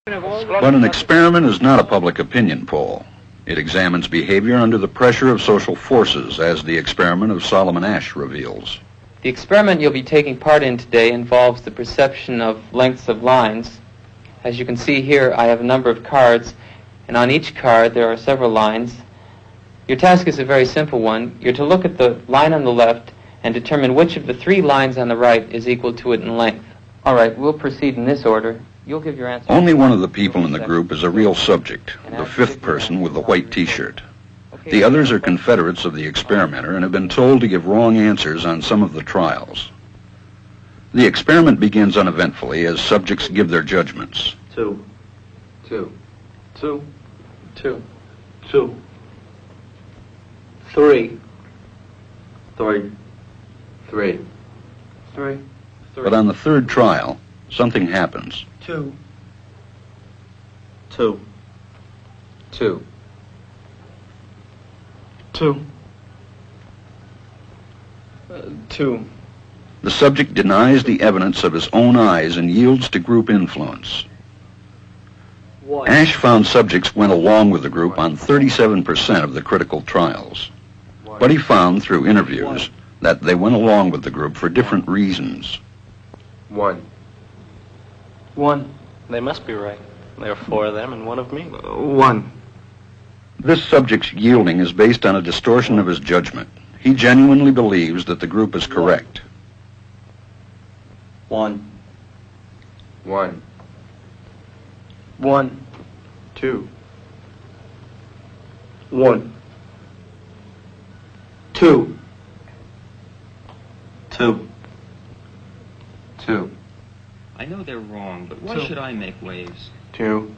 But an experiment is not a public opinion poll. It examines behavior under the pressure of social forces, as the experiment of Solomon Asch reveals. The experiment you'll be taking part in today involves the perception of lengths of lines. As you can see here, I have a number of cards, and on each card there are several lines. Your task is a very simple one. You're to look at the line on the left and determine which of the three lines on the right is equal to it in length. All right, we'll proceed in this order. You'll give your answer. Only one of the people in the group is a real subject, the fifth person with the white T-shirt. The others are confederates of the experimenter and have been told to give wrong answers on some of the trials. The experiment begins uneventfully as subjects give their judgments. 2. 2. 2. 2. 2. 3. 3. 3. 3. But on the third trial, something happens. 2. 2. 2. 2. 2. The subject denies the evidence of his own eyes and yields to group influence. Asch found subjects went along with the group on 37% of the critical trials. But he found through interviews that they went along with the group for different reasons. 1. 1. They must be right. There are 4 of them and 1 of me. 1. This subject's yielding is based on a distortion of his judgment. He genuinely believes that the group is correct. 1. 1. 1. 2. 1. 2. 2. 2. I know they're wrong, but why should I make waves? 2.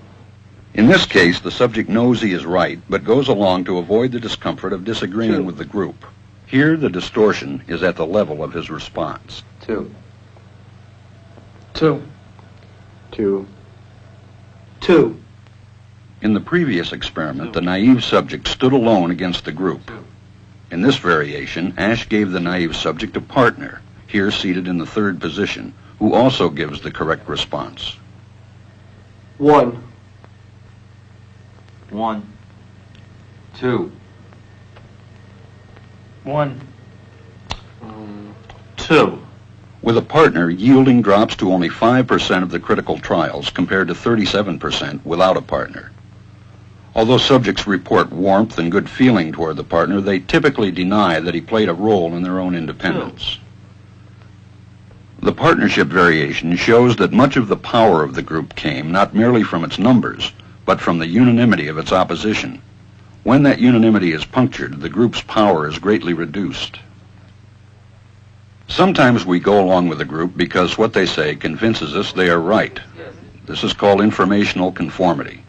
In this case, the subject knows he is right, but goes along to avoid the discomfort of disagreeing with the group. Here, the distortion is at the level of his response. 2. 2. 2. 2. In the previous experiment, the naive subject stood alone against the group. In this variation, Asch gave the naive subject a partner, here seated in the third position, who also gives the correct response. 1. 1. 2. 1. 2. With a partner, yielding drops to only 5% of the critical trials compared to 37% without a partner. Although subjects report warmth and good feeling toward the partner, they typically deny that he played a role in their own independence. The partnership variation shows that much of the power of the group came not merely from its numbers, but from the unanimity of its opposition. When that unanimity is punctured, the group's power is greatly reduced. Sometimes we go along with the group because what they say convinces us they are right. This is called informational conformity.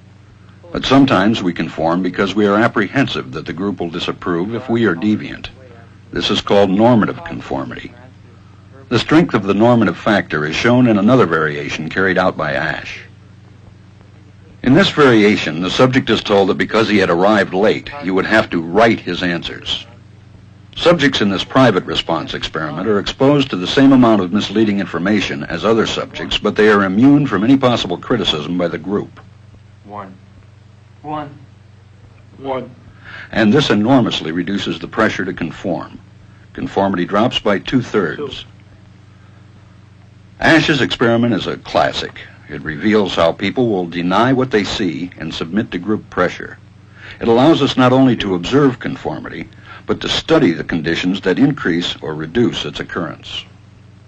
But sometimes we conform because we are apprehensive that the group will disapprove if we are deviant. This is called normative conformity. The strength of the normative factor is shown in another variation carried out by Asch. In this variation, the subject is told that because he had arrived late, he would have to write his answers. Subjects in this private response experiment are exposed to the same amount of misleading information as other subjects, but they are immune from any possible criticism by the group. 1. 1. 1. And this enormously reduces the pressure to conform. Conformity drops by 2/3. Asch's experiment is a classic. It reveals how people will deny what they see and submit to group pressure. It allows us not only to observe conformity, but to study the conditions that increase or reduce its occurrence.